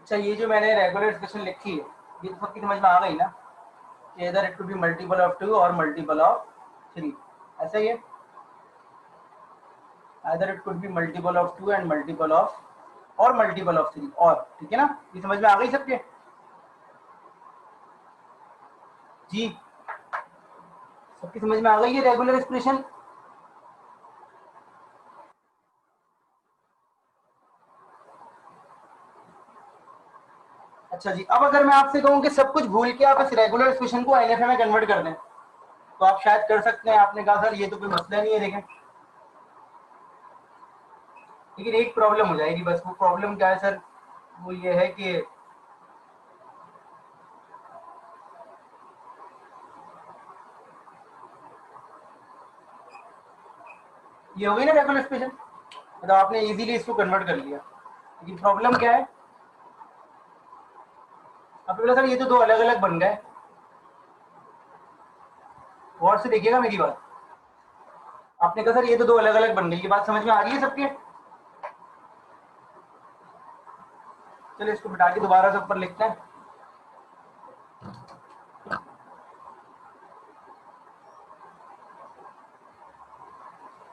अच्छा, ये जो मैंने रेगुलर एक्सप्रेशन लिखी है ये तो सबकी समझ में आ गई ना कि इधर it could be multiple of 2 और मल्टीपल ऑफ 3, ऐसा ही है। इधर it could be multiple of 2 and multiple of और मल्टीपल ऑफ 3 और, ठीक है ना, ये समझ में आ गई सबके जी? सबकी समझ में आ गई है रेगुलर एक्सप्रेशन? अच्छा जी, अब अगर मैं आपसे कहूं कि सब कुछ भूल के आप इस रेगुलर एक्सप्रेशन को एनएफए में कन्वर्ट कर दें तो आप शायद कर सकते हैं। आपने कहा सर ये तो कोई मसला नहीं है, देखें, लेकिन एक प्रॉब्लम हो जाएगी बस। वो प्रॉब्लम क्या है सर? वो ये है कि ये हो गई ना रेगुलर एक्सप्रेशन, मतलब आपने इजीली इसको कन्वर्ट कर लिया, लेकिन प्रॉब्लम क्या है? आपने बोला सर ये तो दो अलग अलग बन गए। गौर से देखिएगा मेरी बात। आपने कहा सर ये तो दो अलग अलग बन गई, ये बात समझ में आ रही है सबके? चलिए इसको बिठा के दोबारा से ऊपर लिखते हैं।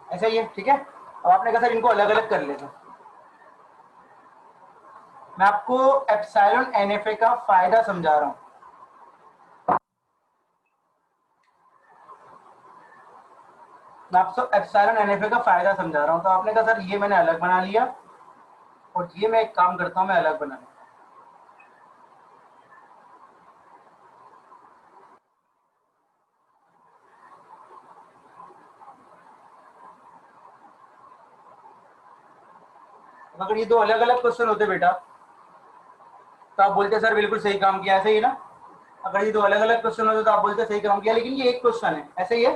ऐसा ही है, ठीक है। अब आपने कहा सर इनको अलग अलग कर लेते हैं। मैं आपको एप्सिलॉन एनएफए का फायदा समझा रहा हूं। मैं आपको एप्सिलॉन एनएफए का फायदा समझा रहा हूं। तो आपने कहा सर ये मैंने अलग बना लिया और ये मैं एक काम करता हूं, मैं अलग बना लूं। अगर ये दो अलग अलग क्वेश्चन होते बेटा तो आप बोलते सर बिल्कुल सही काम किया, ऐसे ही ना? अगर ये दो अलग अलग क्वेश्चन होते तो आप बोलते सही काम किया, लेकिन ये एक क्वेश्चन है, ऐसे ही है,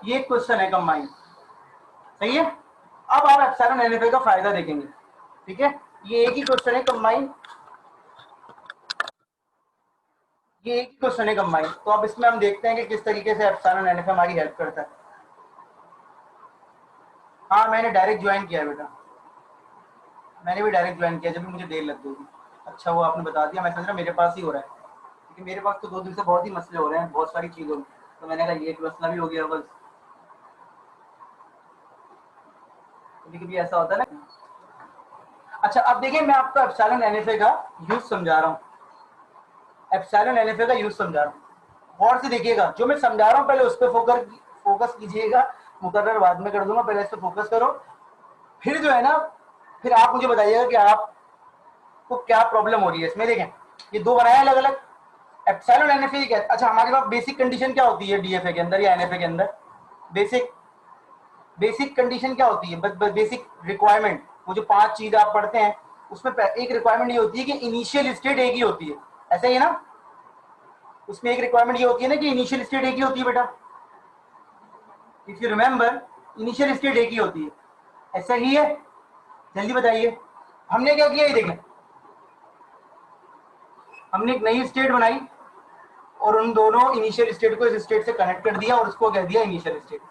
ये एक क्वेश्चन है कंबाइन, सही है। अब आप एप्सिलॉन एनएफए का फायदा देखेंगे, ठीक है। ये एक ही क्वेश्चन है कंबाइन, ये एक ही क्वेश्चन है कंबाइन। तो अब इसमें हम देखते हैं कि किस तरीके से एप्सिलॉन एनएफए हमारी हेल्प करता है। हाँ मैंने डायरेक्ट ज्वाइन किया बेटा, मैंने भी डायरेक्ट ज्वाइन किया, जब भी मुझे देर लग गई थी। अच्छा वो आपने बता दिया, मैं समझ रहा मेरे पास ही हो रहा है, क्योंकि मेरे पास तो 2 दिन से बहुत ही मसले हो रहे हैं बहुत सारी चीज़ों में, तो मैंने कहा ये एक मसला भी हो गया बस। कभी कभी ऐसा होता है ना। अच्छा अब देखिए मैं आपको एप्सिलॉन एनएफए का यूज समझा रहा हूँ, एप्सिलॉन एनएफए का यूज समझा रहा हूँ। गौर से देखिएगा, जो मैं समझा रहा हूँ पहले उस पर फोकस कीजिएगा, मुकर्रर बाद में कर दूंगा, पहले इस पर फोकस करो। फिर जो है ना, फिर आप मुझे बताइएगा कि आपको क्या प्रॉब्लम हो रही है इसमें। देखें ये दो बनाए अलग अलग, एप्सिलॉन एनएफए क्या है? अच्छा हमारे पास बेसिक कंडीशन क्या होती है डीएफए के अंदर या एनएफए के अंदर? बेसिक बेसिक कंडीशन क्या होती है? बेसिक रिक्वायरमेंट, वो जो 5 चीज आप पढ़ते हैं उसमें एक रिक्वायरमेंट ये होती है कि इनिशियल स्टेट एक ही होती है, ऐसा ही है ना? उसमें एक रिक्वायरमेंट ये होती है ना कि इनिशियल स्टेट एक ही होती है बेटा। If you remember, initial state एक ही होती है, ऐसा ही है? जल्दी बताइए। हमने क्या किया ये देखें, हमने एक नई स्टेट बनाई और उन दोनों इनिशियल स्टेट को इस स्टेट से कनेक्ट कर दिया और उसको कह दिया इनिशियल स्टेट।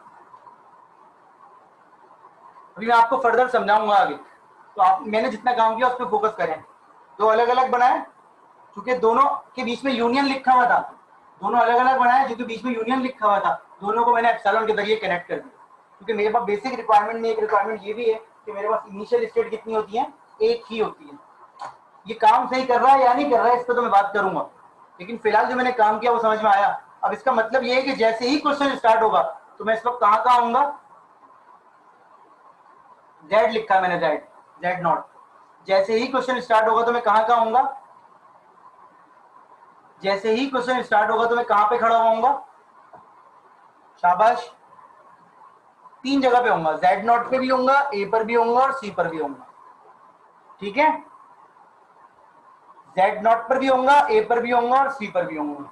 अभी मैं आपको फर्दर समझाऊंगा आगे, तो आप मैंने जितना काम किया उस पर फोकस करें। दो अलग अलग बनाए, क्योंकि दोनों के बीच में यूनियन लिखा हुआ था, दोनों अलग अलग बनाए क्योंकि बीच में यूनियन लिखा हुआ था, दोनों को मैंने एप्सिलॉन के जरिए कनेक्ट कर दिया। क्योंकि मेरे पास बेसिक रिक्वायरमेंट में एक रिक्वायरमेंट ये भी है कि मेरे पास इनिशियल स्टेट कितनी होती है? एक ही होती है। ये काम सही कर रहा है या नहीं कर रहा है इस पर तो मैं बात करूंगा, लेकिन फिलहाल जो मैंने काम किया वो समझ में आया। अब इसका मतलब ये है कि जैसे ही क्वेश्चन स्टार्ट होगा तो मैं इस वक्त कहाँ कहाँ आऊंगा? जेड लिखा है मैंने, जेड, जेड नॉट। जैसे ही क्वेश्चन स्टार्ट होगा तो मैं कहाँ कहाँ आऊंगा? जैसे ही क्वेश्चन स्टार्ट होगा तो मैं कहां पे खड़ा होऊंगा? शाबाश, 3 जगह पे होऊंगा, जेड नॉट पे भी होऊंगा, ए पर भी होऊंगा और सी पर भी होऊंगा, ठीक है। जेड नॉट पर भी होऊंगा, ए पर भी होऊंगा और सी पर भी होऊंगा।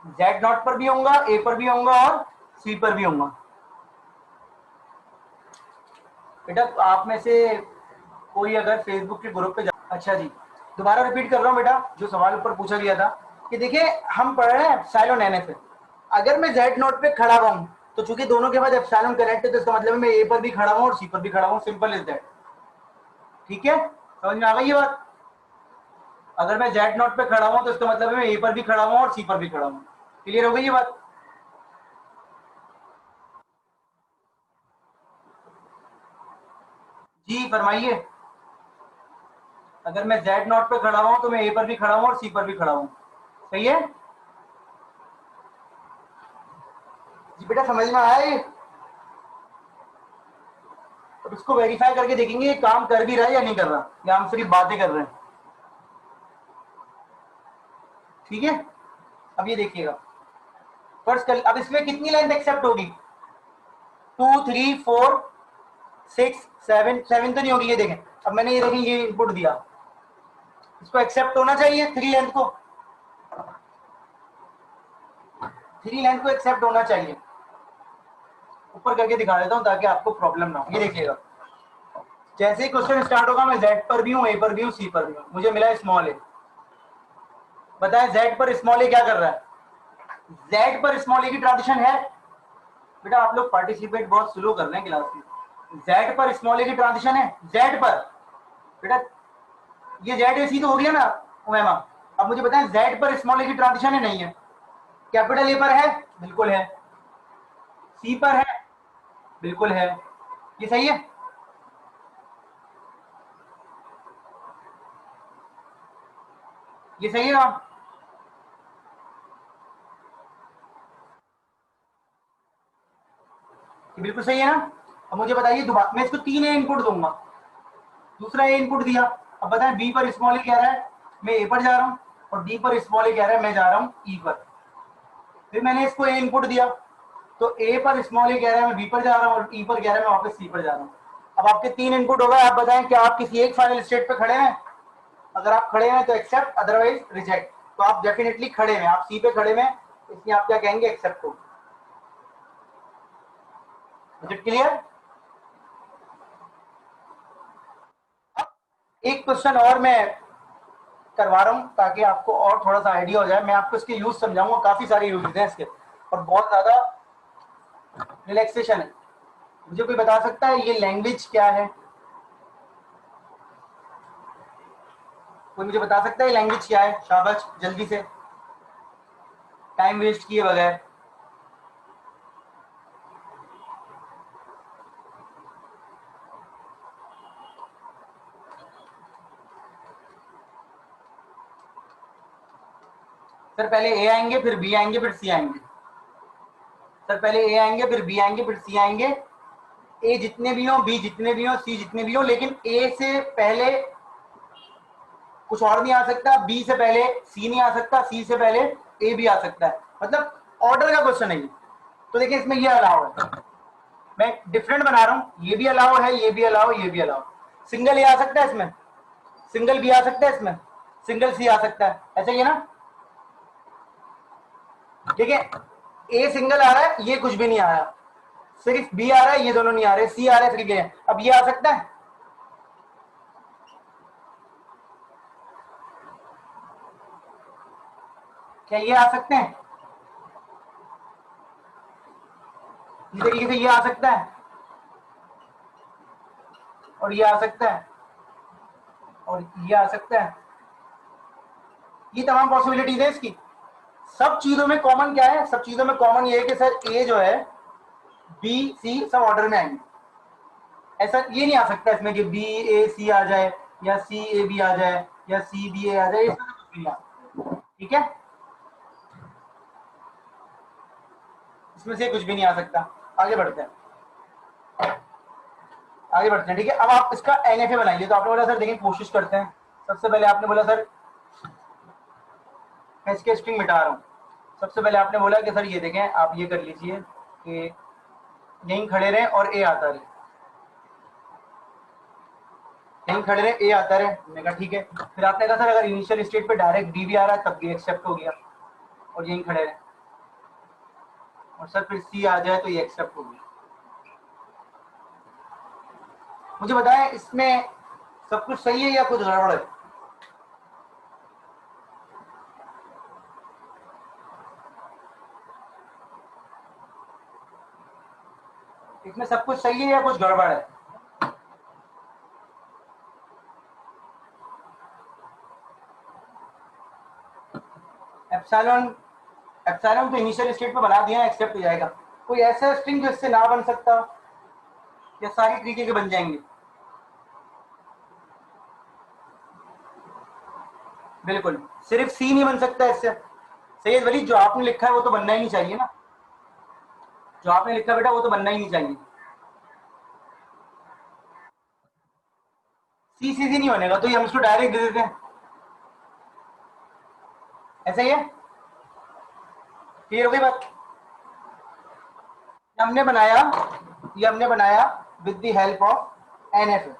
जेड नॉट पर भी होऊंगा, ए पर भी होऊंगा और सी पर भी होऊंगा। बेटा आप में से कोई अगर फेसबुक के ग्रुप पे अच्छा जी, दोबारा रिपीट कर रहा हूं बेटा जो सवाल ऊपर पूछा गया था कि देखिए हम पढ़ रहे हैं एप्सिलॉन एनएफए। अगर मैं जेड नोट पे खड़ा हुआ हूं तो चूंकि दोनों के बाद एप्सिलॉन कनेक्ट है तो इसका मतलब मैं ए पर भी खड़ा हूं और सी पर भी खड़ा हूं, सिंपल इज दैट। ठीक है, समझ में आ गई ये बात? अगर मैं जेड नॉट पे खड़ा हूं तो इसका मतलब है मैं ए पर भी खड़ा हूं और सी पर भी खड़ा हूं। क्लियर हो गई ये बात? जी फरमाइए। अगर मैं जेड नॉट पे खड़ा हूं तो मैं ए पर भी खड़ा हूं और सी पर भी खड़ा हूं। सही है जी बेटा, समझ में आया ये? अब इसको वेरीफाई करके देखेंगे ये काम कर भी रहा है या नहीं कर रहा, या हम सिर्फ बातें कर रहे हैं। ठीक है, अब ये देखिएगा। फर्स्ट कर, अब इसमें कितनी लेंथ एक्सेप्ट होगी? 2 3 4 6 7, 7 तो नहीं होगी। ये देखें, अब मैंने ये देखें ये इनपुट दिया, इसको एक्सेप्ट होना चाहिए, 3 लेंथ को, 3 लेंथ को एक्सेप्ट होना चाहिए। ऊपर करके दिखा देता हूं ताकि आपको प्रॉब्लम ना हो। ये देखिएगा, जैसे ही क्वेश्चन स्टार्ट होगा मैं जेड पर भी हूँ, ए पर भी हूँ, सी पर भी हूँ, मुझे मिला स्मॉल ए। बताएं जेड पर स्मॉल ए क्या कर रहा है? जेड पर स्मॉल ए की ट्रांजिशन है? बेटा आप लोग पार्टिसिपेट बहुत स्लो कर रहे हैं क्लास में। जेड पर स्मॉल ए की ट्रांजिशन है, जेड पर। बेटा ये जेड ए सी तो हो गया ना उमेमा। अब मुझे बताएं जेड पर स्मॉल ए की ट्रांजिशन है नहीं है? कैपिटल ए पर है, बिल्कुल है। सी पर है, बिल्कुल है। ये सही है? ये सही है ना? ये बिल्कुल सही है ना? अब मुझे बताइए दोबारा, मैं इसको 3 ए इनपुट दूंगा, दूसरा ए इनपुट दिया। अब बताएं बी पर स्मॉल ए कह रहा है मैं ए पर जा रहा हूं, और डी पर स्मॉल ए कह रहा है मैं जा रहा हूं ई पर। फिर मैंने इसको ए इनपुट दिया, तो ए पर स्मॉल ए कह रहा है मैं बी पर जा रहा हूं, और ई पर कह रहा है मैं वापस सी पर जा रहा हूं। अब आपके 3 इनपुट हो गए। आप बताएं क्या आप किसी एक फाइनल स्टेट पे खड़े हैं? अगर आप खड़े हैं तो एक्सेप्ट, अदरवाइज रिजेक्ट। तो आप डेफिनेटली खड़े हैं, आप सी पे खड़े हैं, इसलिए आप क्या कहेंगे? एक्सेप्ट हो। क्लियर? एक क्वेश्चन और मैं करवा रहा हूं ताकि आपको और थोड़ा सा आइडिया हो जाए। मैं आपको इसके यूज समझाऊंगा, काफी सारे यूज हैं इसके और बहुत ज्यादा रिलैक्सेशन है। मुझे कोई बता सकता है ये लैंग्वेज क्या है? कोई मुझे बता सकता है ये लैंग्वेज क्या है? शाबाश, जल्दी से, टाइम वेस्ट किए बगैर। सर पहले ए आएंगे, फिर बी आएंगे, फिर सी आएंगे। सर पहले ए आएंगे, फिर बी आएंगे, फिर सी आएंगे। ए जितने भी हो, बी जितने भी हो, सी जितने भी हो, लेकिन ए से पहले कुछ और नहीं आ सकता, बी से पहले सी नहीं आ सकता, सी से पहले ए भी आ सकता है। मतलब ऑर्डर का क्वेश्चन है ये। तो देखिए इसमें ये अलाउ है, मैं डिफरेंट बना रहा हूं, ये भी अलाउ है, ये भी अलाउ, ये भी अलाउ। सिंगल ए आ सकता है इसमें, सिंगल बी आ सकता है इसमें, सिंगल सी आ सकता है, ऐसा ही है ना? देखिए ए सिंगल आ रहा है, ये कुछ भी नहीं आ रहा, सिर्फ बी आ रहा है, ये दोनों नहीं आ रहे, सी आ रहा है, सिर्फ ये। अब ये आ सकता है, क्या ये आ सकते हैं? इस तरीके से ये आ सकता है, और ये आ सकता है, और ये आ सकता है। ये तमाम पॉसिबिलिटीज है इसकी। सब चीजों में कॉमन क्या है? सब चीजों में कॉमन ये है कि सर ए जो है, बी सी सब ऑर्डर में आएंगे। ऐसा ये नहीं आ सकता इसमें कि बी ए सी आ जाए, या सी ए बी आ जाए, या सी बी ए आ जाए, इसमें तो कुछ नहीं आ सकता। ठीक है, इसमें से कुछ भी नहीं आ सकता। आगे बढ़ते हैं, आगे बढ़ते हैं। ठीक है, अब आप इसका एनएफए बनाइए। तो आपने बोला सर देखिए कोशिश करते हैं। सबसे पहले आपने बोला सर मैं इसके स्ट्रिंग मिटा रहा हूँ। सबसे पहले आपने बोला कि सर ये देखें, आप ये कर लीजिए कि यहीं खड़े रहें और ए आता रहे, यहीं खड़े रहे, ए आता रहे। मैंने कहा ठीक है। फिर आपने कहा सर अगर इनिशियल स्टेट पे डायरेक्ट डी भी आ रहा है तब भी एक्सेप्ट हो गया, और यहीं खड़े रहे। और सर फिर सी आ जाए तो ये एक्सेप्ट हो गया। मुझे बताएं इसमें सब कुछ सही है या कुछ गड़बड़ है? इसमें सब कुछ सही है या कुछ गड़बड़ है? एप्सिलॉन, एप्सिलॉन तो इनिशियल स्टेट पे बना दिया, एक्सेप्ट हो जाएगा। कोई ऐसा स्ट्रिंग जो इससे ना बन सकता, या सारी तरीके के बन जाएंगे? बिल्कुल, सिर्फ सी नहीं बन सकता इससे। सैयद वली, जो आपने लिखा है वो तो बनना ही नहीं चाहिए ना, जो आपने लिखा बेटा वो तो बनना ही नहीं चाहिए। सी सी नहीं बनेगा तो ये हम इसको डायरेक्ट दे देते हैं, ऐसा ही है। क्लियर हो गई बात? हमने बनाया, ये हमने बनाया with the help of NF.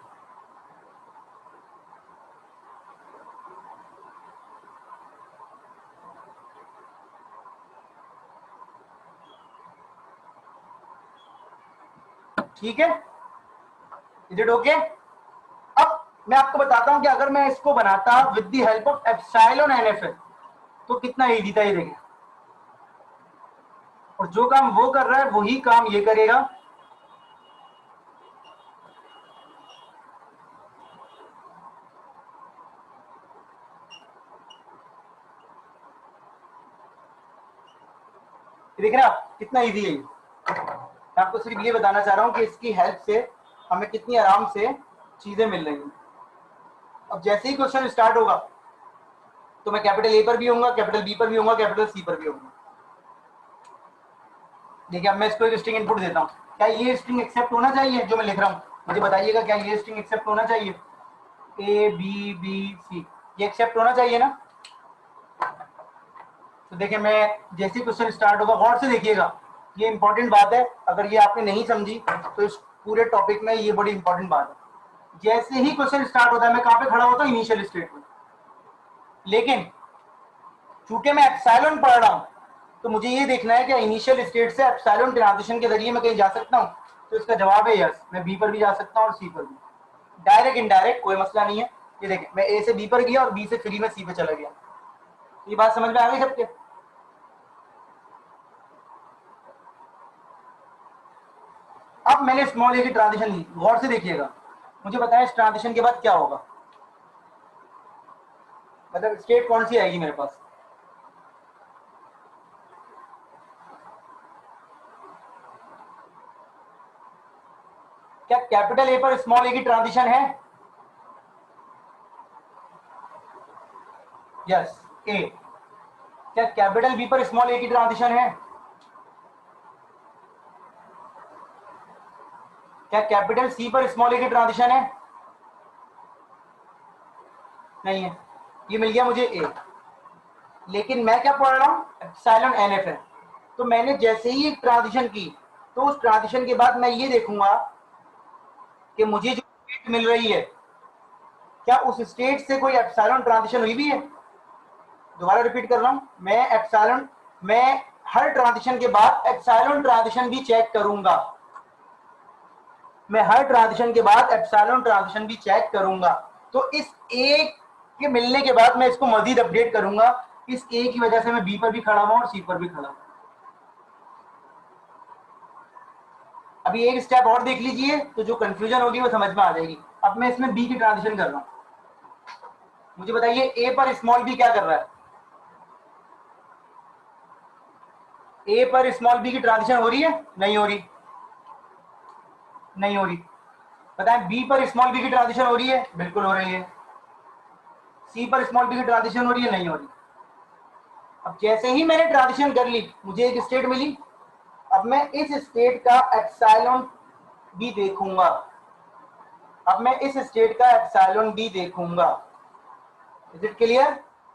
ठीक है, इज इट ओके? अब मैं आपको बताता हूं कि अगर मैं इसको बनाता with the help of epsilon NF तो कितना इजी था, ये देखिए। और जो काम वो कर रहा है वही काम ये करेगा। देख रहे हैं आप कितना इजी है ये? मैं आपको सिर्फ ये बताना चाह रहा हूं कि इसकी हेल्प से हमें कितनी आराम से चीजें मिल रही हैं। अब जैसे ही क्वेश्चन स्टार्ट होगा तो मैं कैपिटल ए पर भी होऊंगा, कैपिटल बी पर भी होऊंगा, कैपिटल सी पर भी होऊंगा। देखिए अब मैं इसको एक स्ट्रिंग इनपुट देता हूँ, क्या ये स्ट्रिंग एक्सेप्ट होना चाहिए जो मैं लिख रहा हूँ? मुझे बताइएगा, क्या ये स्ट्रिंग एक्सेप्ट होना चाहिए? ए बी बी सी, ये एक्सेप्ट होना चाहिए ना? तो देखिए मैं जैसे क्वेश्चन स्टार्ट होगा, गौर से देखिएगा, ये इंपॉर्टेंट बात है। अगर ये आपने नहीं समझी तो इस पूरे टॉपिक में ये बड़ी इंपॉर्टेंट बात है। जैसे ही क्वेश्चन स्टार्ट होता है मैं कहाँ पे खड़ा होता हूँ? इनिशियल स्टेट में। लेकिन चूंकि मैं एप्सिलॉन पढ़ रहा हूँ तो मुझे ये देखना है कि इनिशियल स्टेट से एप्सिलॉन ट्रांजिशन के जरिए मैं कहीं जा सकता हूँ। तो इसका जवाब है यस, मैं बी पर भी जा सकता हूँ और सी पर भी, डायरेक्ट इनडायरेक्ट कोई मसला नहीं है। ये देखें, मैं ए से बी पर गया और बी से फ्री में सी पे चला गया। ये बात समझ में आ गई सबके? अब मैंने स्मॉल ए की ट्रांजिशन ली, गौर से देखिएगा, मुझे बताएं इस ट्रांजिशन के बाद क्या होगा, मतलब स्टेट कौन सी आएगी मेरे पास? क्या कैपिटल ए पर स्मॉल ए की ट्रांजिशन है? यस, ए। क्या कैपिटल बी पर स्मॉल ए की ट्रांजिशन है? क्या कैपिटल सी पर स्मॉल ए की ट्रांजिशन है? नहीं है। ये मिल गया मुझे ए, लेकिन मैं क्या पढ़ रहा हूँ? एप्सिलॉन एनएफ है। तो मैंने जैसे ही एक ट्रांजिशन की तो उस ट्रांजिशन के बाद मैं ये देखूंगा कि मुझे जो स्टेट मिल रही है, क्या उस स्टेट से कोई एप्सिलॉन ट्रांजिशन हुई भी है? दोबारा रिपीट कर रहा हूं, मैं एप्सिलॉन, मैं हर ट्रांजिशन के बाद एप्सिलॉन ट्रांजिशन भी चेक करूंगा। मैं हर ट्रांजिशन के बाद एप्सिलॉन ट्रांजिशन भी चेक करूंगा। तो इस ए के मिलने के बाद मैं इसको मजीद अपडेट करूंगा। इस ए की वजह से मैं बी पर भी खड़ा हुआ और सी पर भी खड़ा हूं। अभी एक स्टेप और देख लीजिए तो जो कंफ्यूजन होगी वो समझ में आ जाएगी। अब मैं इसमें बी की ट्रांजिशन कर रहा हूं, मुझे बताइए ए पर स्मॉल बी क्या कर रहा है? ए पर स्मॉल बी की ट्रांजिशन हो रही है? नहीं हो रही, नहीं हो रही। बताएं बी पर स्मॉल बी की ट्रांजिशन हो रही है? बिल्कुल हो रही है। सी पर स्मॉल बी की ट्रांजिशन हो रही है? नहीं हो रही। अब जैसे ही मैंने ट्रांजिशन कर ली मुझे एक स्टेट मिली, अब मैं इस स्टेट का एप्सिलॉन बी देखूंगा। अब मैं इस स्टेट का एप्सिलॉन बी देखूंगा। Is it clear?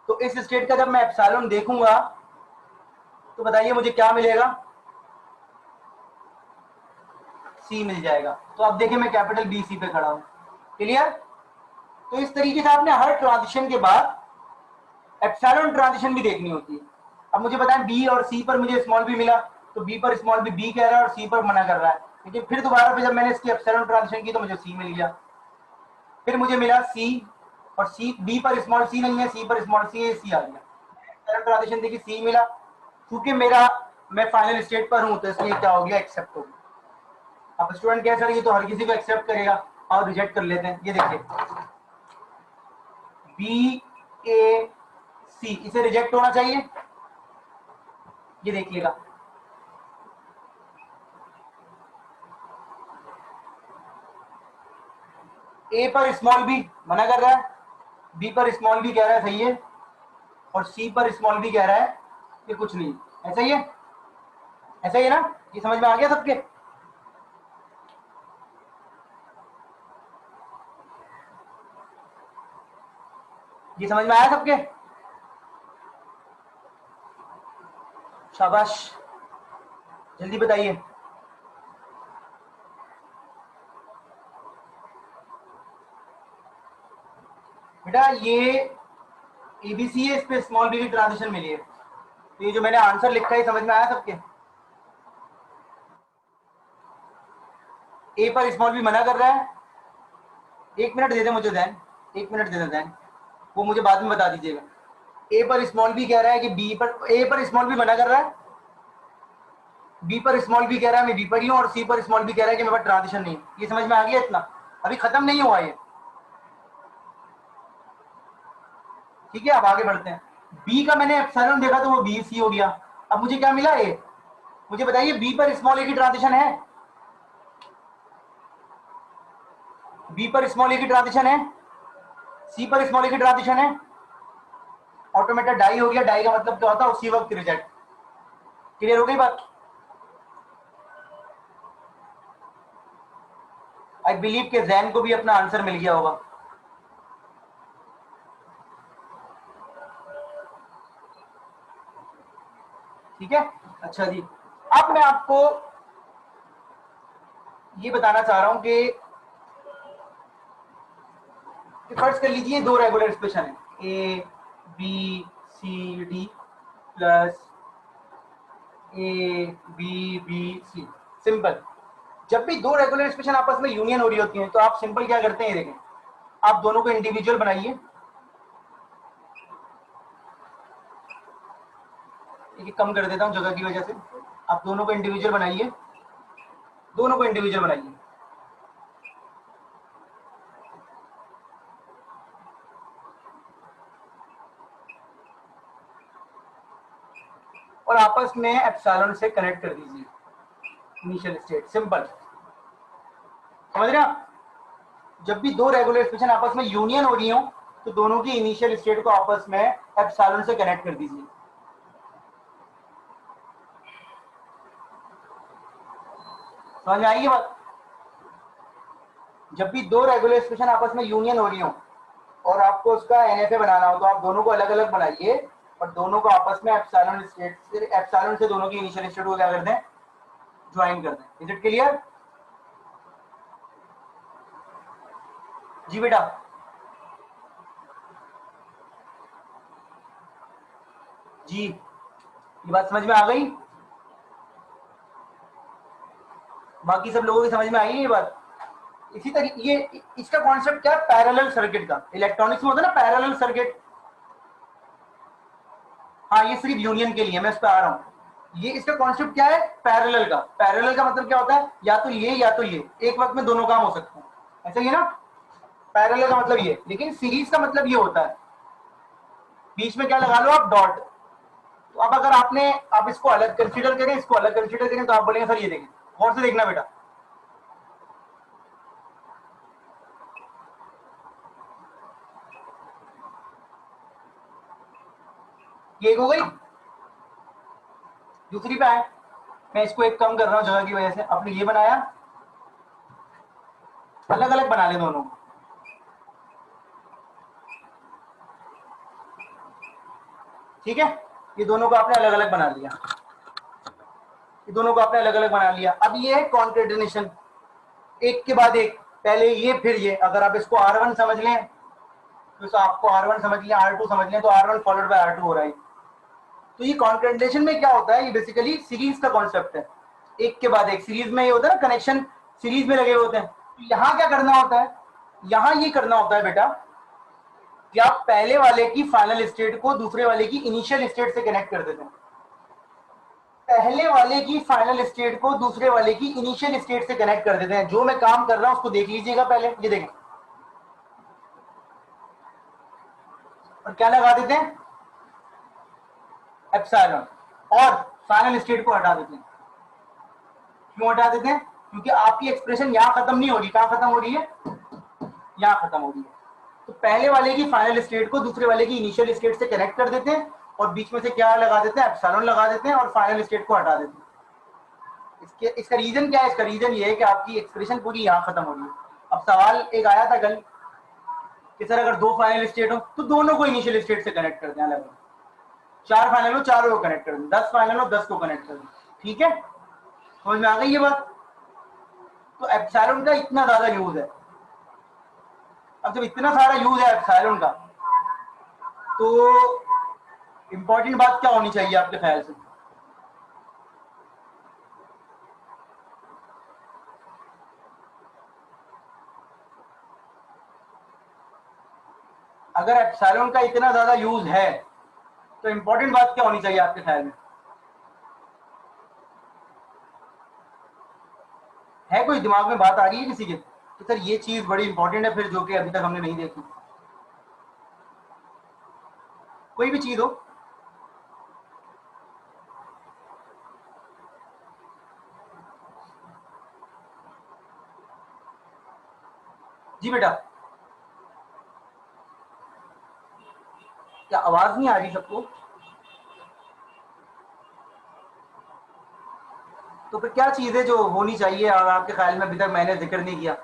तो इस स्टेट का जब मैं एप्सिलॉन देखूंगा तो बताइए मुझे क्या मिलेगा? सी मिल जाएगा। तो अब देखिए मैं कैपिटल बी सी पे खड़ा हूं। क्लियर? तो इस तरीके से आपने हर ट्रांजिशन के बाद एप्सिलॉन ट्रांजिशन भी देखनी होती है। अब मुझे बताएं बी और सी पर मुझे स्मॉल बी मिला, तो बी पर स्मॉल बी बी कह रहा है और सी पर मना कर रहा है। लेकिन फिर दोबारा पे जब मैंने इसकी एप्सिलॉन ट्रांजिशन की तो मुझे सी मिल गया। फिर मुझे मिला सी, और सी बी पर स्मॉल सी नहीं है, सी पर स्मॉल सी है, सी आ गया। एप्सिलॉन ट्रांजिशन देखी, सी मिला। क्योंकि मेरा मैं फाइनल स्टेट पर हूं तो इसलिए क्या हो गया? एक्सेप्ट हो गया। अब स्टूडेंट कह सर ये तो हर किसी को एक्सेप्ट करेगा, और रिजेक्ट कर लेते हैं। ये देखिए बी ए सी, इसे रिजेक्ट होना चाहिए। ये देखिएगा, ए पर स्मॉल बी मना कर रहा है, बी पर स्मॉल बी कह रहा है सही है, और सी पर स्मॉल बी कह रहा है कि कुछ नहीं। ऐसा ही है, ऐसा ही है ना? ये समझ में आ गया सबके? ये समझ में आया सबके? शाबाश, जल्दी बताइए। बेटा ये एबीसी है, इस पे स्मॉल बी की ट्रांजिशन मिली है, तो ये जो मैंने आंसर लिखा है समझ में आया सबके? ए पर स्मॉल बी मना कर रहा है, एक मिनट दे दे मुझे जैन, एक मिनट दे दे जैन, वो मुझे बाद में बता दीजिएगा। ए पर स्मॉल बी कह रहा है कि बी पर, ए पर स्मॉल बी मना कर रहा है, बी पर स्मॉल बी कह रहा है मैं बी पर ही हूं, और सी पर स्मॉल बी कह रहा है कि मेरे पास ट्रांजिशन नहीं। ये समझ में आ गया? इतना अभी खत्म नहीं हुआ ये, ठीक है? अब आगे बढ़ते हैं। बी का मैंने एप्सिलॉन देखा तो वो बी सी हो गया। अब मुझे क्या मिला? ए। मुझे बताइए बी पर स्मॉल ए की ट्रांजिशन है? बी पर स्मॉल ए की ट्रांजिशन है, सी पर स्मॉल ए की ट्रांजिशन है, ऑटोमेटेड डाई हो गया। डाई का मतलब क्या होता है? उसी वक्त रिजेक्ट। क्लियर हो गई बात? आई बिलीव के जैन को भी अपना आंसर मिल गया होगा। ठीक है, अच्छा जी। अब मैं आपको ये बताना चाह रहा हूं कि फर्ज कर लीजिए दो रेगुलर एक्सप्रेशन है, A B C D plus A B B C. Simple. जब भी दो रेगुलर एक्सप्रेशन आपस में यूनियन हो रही होती है तो आप सिंपल क्या करते हैं? देखें, आप दोनों को इंडिविजुअल बनाइए, एक कम कर देता हूं जगह की वजह से। आप दोनों को इंडिविजुअल बनाइए, दोनों को इंडिविजुअल बनाइए, और आपस में एप्सिलॉन से कनेक्ट कर दीजिए इनिशियल स्टेट। सिंपल, समझ रहे हैं? जब भी दो रेगुलर एक्सप्रेशन आपस में यूनियन हो रही हो तो दोनों की इनिशियल स्टेट को आपस में एप्सिलॉन से कनेक्ट कर दीजिए। समझ में आई ये बात? जब भी दो रेगुलर एक्सप्रेशन आपस में यूनियन हो रही हो और आपको उसका एनएफए बनाना हो तो आप दोनों को अलग अलग बनाइए और दोनों को आपस में एप्सिलॉन स्टेट से, एप्सिलॉन से दोनों की इनिशियल स्टेट को क्या कर दें? ज्वाइन कर दें। Is it clear? जी बेटा, जी ये बात समझ में आ गई? बाकी सब लोगों की समझ में आई है ये बात? इसी तरीके ये इसका कॉन्सेप्ट क्या है? पैरेलल सर्किट का। इलेक्ट्रॉनिक्स में होता है ना पैरेलल सर्किट। हाँ, ये सिर्फ यूनियन के लिए, मैं इस पर आ रहा हूँ। ये इसका कॉन्सेप्ट क्या है? पैरेलल का। पैरेलल का मतलब क्या होता है? या तो ये या तो ये, एक वक्त में दोनों काम हो सकते हैं। ऐसा ही है ना? पैरेलल का मतलब ये। लेकिन सीरीज का मतलब ये होता है, बीच में क्या लगा लो आप? डॉट। तो अब अगर आपने, आप इसको अलग कंसीडर करें, इसको अलग कंसीडर करें, तो आप बोलेंगे सर ये देखें, गौर से देखना बेटा, ये एक हो गई। दूसरी पे आए, मैं इसको एक कम कर रहा हूं जगह की वजह से। आपने ये बनाया, अलग अलग बना ले दोनों, ठीक है? ये दोनों को आपने अलग अलग बना लिया, ये दोनों को आपने अलग अलग बना लिया। अब ये है कॉन्केटेनेशन, एक के बाद एक, पहले ये फिर ये। अगर आप इसको R1 समझ लें तो आपको R1 समझ लें, R2 समझ लें, तो R1 फॉलोड बाय R2 हो रहा है। तो ये कॉन्केटेनेशन में क्या होता है? ये बेसिकली सीरीज का कॉन्सेप्ट है, एक के बाद एक। सीरीज में ये होता है ना, कनेक्शन सीरीज में लगे होते हैं। तो यहाँ क्या करना होता है? यहाँ ये करना होता है बेटा कि आप पहले वाले की फाइनल स्टेट को दूसरे वाले की इनिशियल स्टेट से कनेक्ट कर देते हैं। पहले वाले की फाइनल स्टेट को दूसरे वाले की इनिशियल स्टेट से कनेक्ट कर देते हैं। जो मैं काम कर रहा हूं उसको देख लीजिएगा पहले, ये देखें, और क्या लगा देते हैं? एप्सिलॉन। और फाइनल स्टेट को हटा देते हैं। क्यों हटा देते हैं? क्योंकि आपकी एक्सप्रेशन यहाँ खत्म नहीं हो रही, कहाँ खत्म हो रही है? यहाँ खत्म हो रही है। तो पहले वाले की फाइनल स्टेट को दूसरे वाले की इनिशियल स्टेट से कनेक्ट कर देते हैं और बीच में से क्या लगा देते हैं? एप्सिलॉन लगा देते हैं और फाइनल स्टेट को हटा देते हैं। इसका रीजन क्या है? इसका रीजन ये है कि आपकी एक्सप्रेशन पूरी यहाँ खत्म हो रही है। अब सवाल एक आया था कल कि सर अगर दो फाइनल स्टेट हो तो दोनों को इनिशियल स्टेट से कनेक्ट कर दें अलग अलग, 4 फाइनल हो चारों को कनेक्ट कर दें, 10 फाइनल हो 10 को कनेक्ट कर दें। ठीक है, समझ में आ गई ये बात? तो एप्सिलॉन का इतना ज्यादा यूज है। अब जब इतना सारा यूज है एप्सिलॉन का, तो इंपॉर्टेंट बात क्या होनी चाहिए आपके ख्याल से? अगर एप्सिलॉन का इतना ज्यादा यूज है तो इंपॉर्टेंट बात क्या होनी चाहिए आपके ख्याल में? है कोई दिमाग में बात आ रही है किसी के कि सर ये चीज बड़ी इंपॉर्टेंट है, फिर जो कि अभी तक हमने नहीं देखी? कोई भी चीज हो। जी बेटा, क्या आवाज नहीं आ रही सबको? तो फिर क्या चीज है जो होनी चाहिए और आपके ख्याल में अभी तक मैंने जिक्र नहीं किया?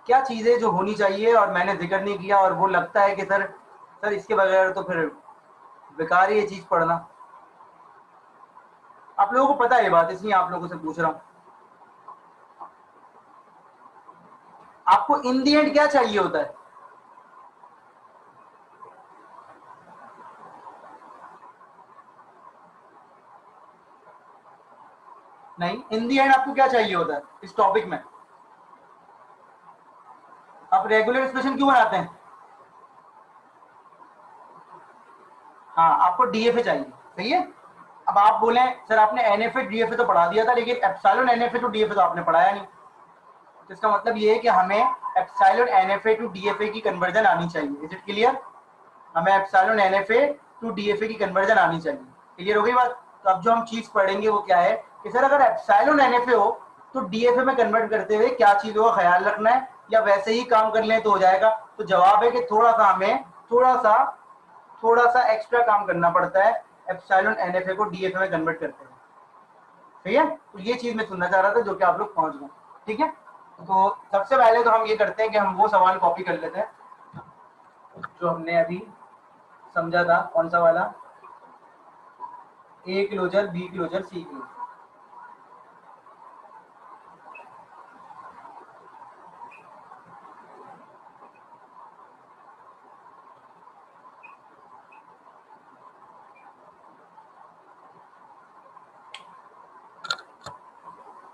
क्या चीज है जो होनी चाहिए और मैंने जिक्र नहीं किया और वो लगता है कि सर इसके बगैर तो फिर बेकार ही ये चीज पढ़ना? आप लोगों को पता है ये बात, इसलिए आप लोगों से पूछ रहा हूं। आपको इन दी एंड क्या चाहिए होता है? नहीं, इन दी एंड आपको क्या चाहिए होता है इस टॉपिक में? आप रेगुलर एक्सप्रेशन क्यों बनाते हैं? हाँ, आपको डीएफए चाहिए, सही है। अब आप बोले सर आपने एनएफए डीएफए तो पढ़ा दिया था, लेकिन एप्सिलॉन एनएफए टू डीएफए तो आपने पढ़ाया नहीं। तो इसका मतलब ये है कि हमें एप्सिलॉन एनएफए टू डीएफए की कन्वर्जन आनी चाहिए। Is it clear? हमें एप्सिलॉन एनएफए टू डीएफए की कन्वर्जन आनी चाहिए। क्लियर हो गई बात? तो अब जो हम चीज पढ़ेंगे वो क्या है कि सर अगर एप्सिलॉन एनएफए हो तो डीएफए में कन्वर्ट करते हुए क्या चीजों का ख्याल रखना है, या वैसे ही काम कर लें तो हो जाएगा? तो जवाब है कि थोड़ा सा हमें थोड़ा सा एक्स्ट्रा काम करना पड़ता है एप्सिलॉन एनएफए को डीएफए में कन्वर्ट करते हैं। सही है? तो ये चीज मैं सुनना चाह रहा था जो कि आप लोग पहुंच गए। ठीक है, तो सबसे पहले तो हम ये करते हैं कि हम वो सवाल कॉपी कर लेते हैं जो हमने अभी समझा था। कौन सा वाला? A closure, B closure, C closure.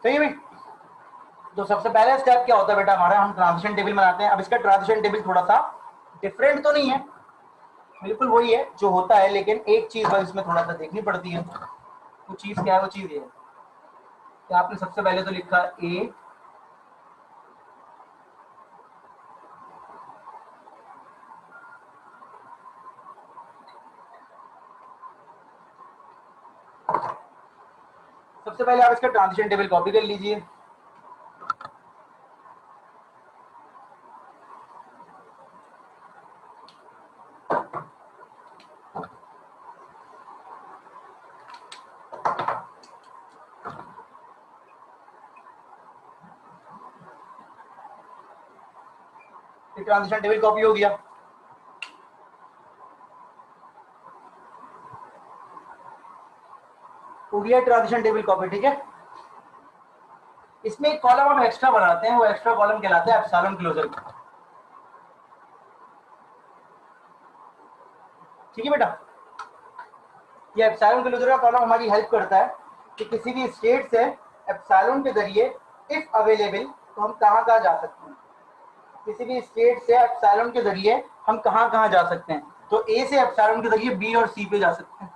सही है भाई? तो सबसे पहले स्टेप क्या होता है बेटा हमारा? हम ट्रांजिशन टेबल बनाते हैं। अब इसका ट्रांजिशन टेबल थोड़ा सा डिफरेंट तो नहीं है, बिल्कुल वही है जो होता है, लेकिन एक चीज बस इसमें थोड़ा सा देखनी पड़ती है। वो चीज क्या है? वो चीज ये है कि आपने सबसे पहले तो लिखा ए, सबसे पहले आप इसका ट्रांजिशन टेबल कॉपी कर लीजिए। ट्रांजिशन टेबल कॉपी हो गया। हो गया ट्रांजिशन टेबल कॉपी। ठीक है, इसमें एक कॉलम हम एक्स्ट्रा बनाते हैं, वो एक्स्ट्रा कॉलम कहलाता है एप्सिलॉन क्लोजर। ठीक है बेटा, ये एप्सिलॉन क्लोजर का कॉलम हमारी हेल्प करता है कि किसी भी स्टेट से एप्सिलॉन के जरिए इफ अवेलेबल तो हम कहाँ कहाँ जा सकते हैं। किसी भी स्टेट से एप्सिलॉन के जरिए हम कहाँ कहाँ जा सकते हैं। तो ए से एप्सिलॉन के जरिए बी और सी पे जा सकते हैं।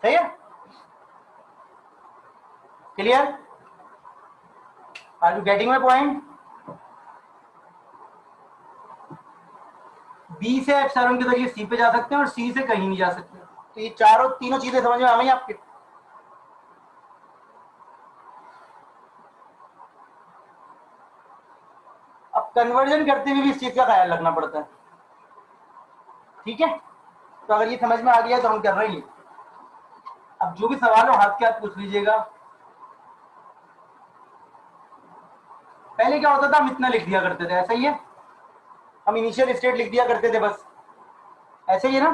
सही है? Clear? Are you getting my point? B से एप्सिलॉन के जरिए सी पे जा सकते हैं और सी से कहीं नहीं जा सकते। तो ये चारों तीनों चीजें समझ में आ गई आपके। अब कन्वर्जन करते हुए भी इस चीज का ख्याल रखना पड़ता है, ठीक है। तो अगर ये समझ में आ गया तो हम कर रहे हैं। अब जो भी सवाल हो हाथ के हाथ पूछ लीजिएगा। पहले क्या होता था, हम इतना लिख दिया करते थे, ऐसा ही है, हम इनिशियल स्टेट लिख दिया करते थे बस, ऐसे ही है ना।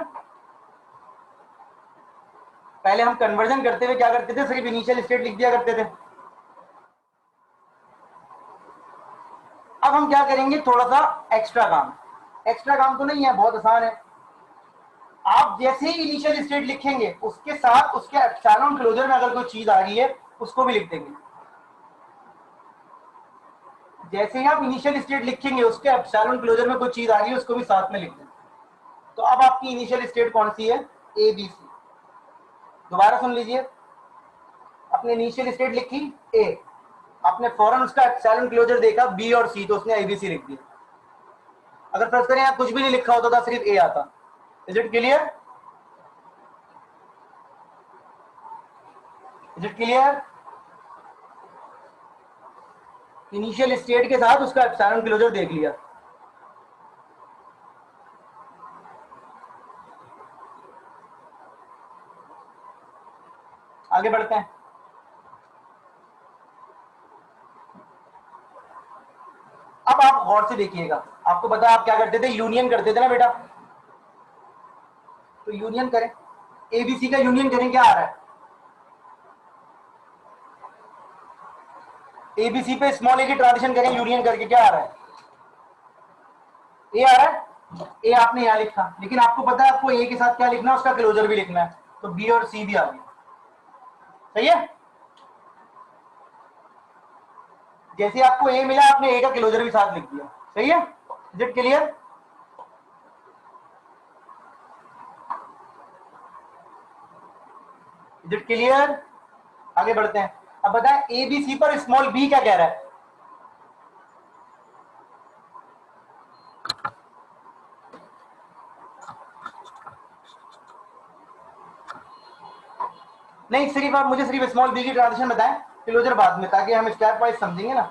पहले हम कन्वर्जन करते हुए क्या करते थे, सिर्फ इनिशियल स्टेट लिख दिया करते थे। अब हम क्या करेंगे, थोड़ा सा एक्स्ट्रा काम। एक्स्ट्रा काम तो नहीं है, बहुत आसान है। आप जैसे ही इनिशियल स्टेट लिखेंगे उसके साथ उसके एप्सिलॉन क्लोजर में अगर कोई चीज आ रही है उसको भी लिख देंगे। जैसे ही आप इनिशियल स्टेट लिखेंगे उसके एप्सिलॉन क्लोजर में कोई चीज आ रही है उसको भी साथ में लिख देंगे। तो अब आपकी इनिशियल स्टेट कौन सी है, ए बी सी। दोबारा सुन लीजिए, अपने इनिशियल स्टेट लिखी ए, आपने फौरन उसका एप्सिलॉन क्लोजर देखा बी और सी, तो उसने एबीसी लिख दिया। अगर फर्ज करें आप कुछ भी नहीं लिखा होता था, सिर्फ ए आता। Is it clear, is it clear. Initial state के साथ उसका एप्सिलॉन क्लोजर देख लिया। आगे बढ़ते हैं। अब आप गौर से देखिएगा, आपको पता है आप क्या करते थे, यूनियन करते थे ना बेटा। तो यूनियन करें, एबीसी का यूनियन करें, क्या आ रहा है, एबीसी पे स्मॉल ए की ट्रांजिशन करें यूनियन करके, क्या आ रहा है, ए आ रहा है। ए आपने यहां लिखा, लेकिन आपको पता है आपको ए के साथ क्या लिखना है, उसका क्लोजर भी लिखना है, तो बी और सी भी आ गया। सही है, जैसे आपको ए मिला आपने ए का क्लोजर भी साथ लिख दिया। सही है, is it clear. Is it clear, आगे बढ़ते हैं। अब बताएं ए बी सी पर स्मॉल बी क्या कह रहा है, नहीं सिर्फ आप मुझे सिर्फ स्मॉल बी की ट्रांजिशन बताएं, क्लोजर बाद में, ताकि हम स्टेप वाइज समझेंगे ना।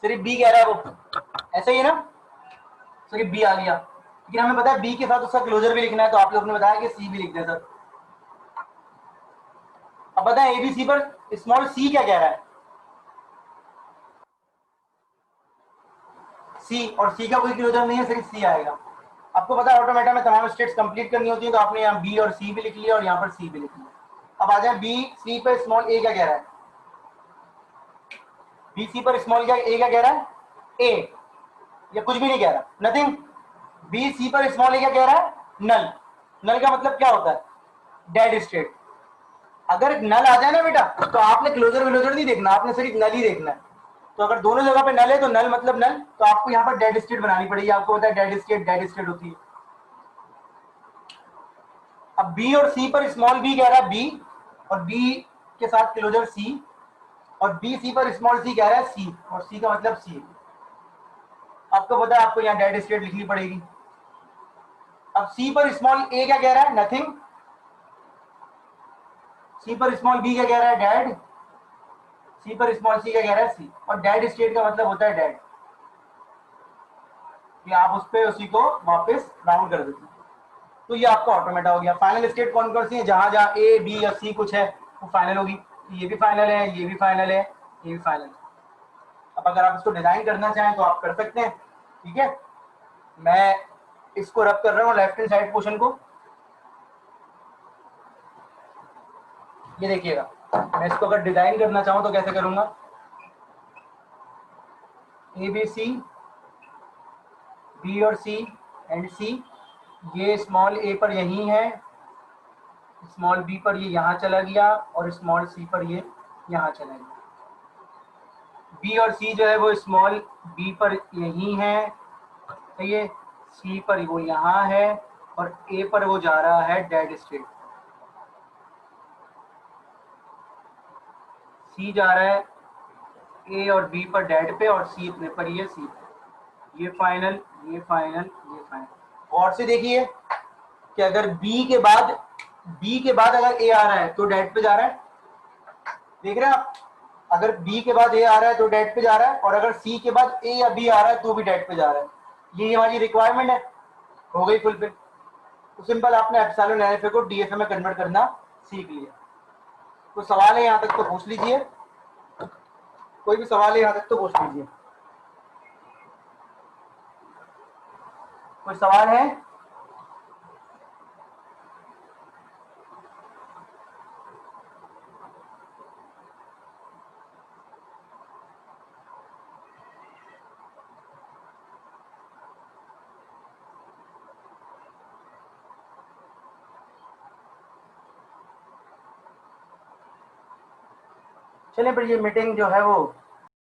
सिर्फ बी कह रहा है वो, ऐसा ही है ना, सिर्फ बी आ गया, लेकिन हमें पता है बी के साथ उसका क्लोजर भी लिखना है, तो आप लोगों ने बताया कि सी भी लिख दें सर। अब बताएं एबीसी पर स्मॉल सी क्या कह रहा है, सी, और सी का कोई क्लोजर नहीं है, सिर्फ सी आएगा। आपको पता है ऑटोमेटा में तमाम स्टेट्स कंप्लीट करनी होती है, तो आपने यहाँ बी और सी भी लिख लिया और यहाँ पर सी भी लिख लिया। अब आ जाए बी सी पर स्मॉल ए क्या कह रहा है, बी सी पर स्मॉल क्या ए क्या कह रहा है, ए, या कुछ भी नहीं कह रहा, नथिंग। बी सी पर स्मॉल ए क्या कह रहा है, नल। नल का मतलब क्या होता है, डेड स्टेट। अगर नल आ जाए ना बेटा, तो आपने क्लोजर विलोजर नहीं देखना, आपने सिर्फ नल ही देखना है। तो अगर दोनों जगह पे नल है तो नल मतलब नल, तो आपको यहाँ पर डेड स्टेट बनानी पड़ेगी। आपको पता है डेड स्टेट होती है। अब बी और सी पर स्मॉल बी कह रहा है बी, और बी के साथ क्लोजर सी, और बी सी पर स्मॉल सी कह रहा है सी, और सी का मतलब सी। आपको पता है आपको यहाँ डेड स्टेट लिखनी पड़ेगी। अब सी पर स्मॉल ए क्या कह रहा है, नथिंग। सी पर स्मॉल बी क्या कह रहा है, डेड। सी पर स्मॉल सी क्या कह रहा है, सी। और डेड स्टेट का मतलब होता है डेड, कि आप उस पर उसी को वापस राउंड कर देते हैं। तो ये आपका ऑटोमेटा हो गया। फाइनल स्टेट कौन कौन सी है, जहां जहां ए बी या सी कुछ है वो फाइनल होगी। ये भी फाइनल है, ये भी फाइनल है, ये भी फाइनल है। अब अगर आप इसको डिजाइन करना चाहें तो आप कर सकते हैं, ठीक है। मैं इसको रब कर रहा हूँ लेफ्ट हैंड साइड पोर्शन को, ये देखिएगा। मैं इसको अगर डिजाइन करना चाहूँ तो कैसे करूंगा, ए बी सी, बी और सी एंड सी, ये स्मॉल ए पर यही है, स्मॉल बी पर ये यहाँ चला गया, और स्मॉल सी पर ये यहाँ चला गया। बी और सी जो है वो स्मॉल बी पर यही है, सही है। सी पर वो यहाँ है, और ए पर वो जा रहा है डेड स्टेट। सी जा रहा है ए और बी पर डेड पे, और सी अपने पर ये सी पे। ये फाइनल, ये फाइनल, ये फाइनल। और से देखिए कि अगर बी के बाद अगर ए आ रहा है तो डेट पे जा रहा है, देख रहे हैं आप? अगर बी के बाद ए आ रहा है तो डेट पे जा रहा है, और अगर सी के बाद ए या बी आ रहा है तो भी डेट पे जा रहा है। ये हमारी रिक्वायरमेंट है, हो गई फुलफिल। तो सिंपल आपने एप्सिलॉन एनएफए को डीएफए में कन्वर्ट करना सीख लिया। कोई सवाल है यहाँ तक तो पूछ लीजिए, कोई भी सवाल है यहाँ तक तो पूछ लीजिए। कोई सवाल है? चलिए फिर ये मीटिंग जो है वो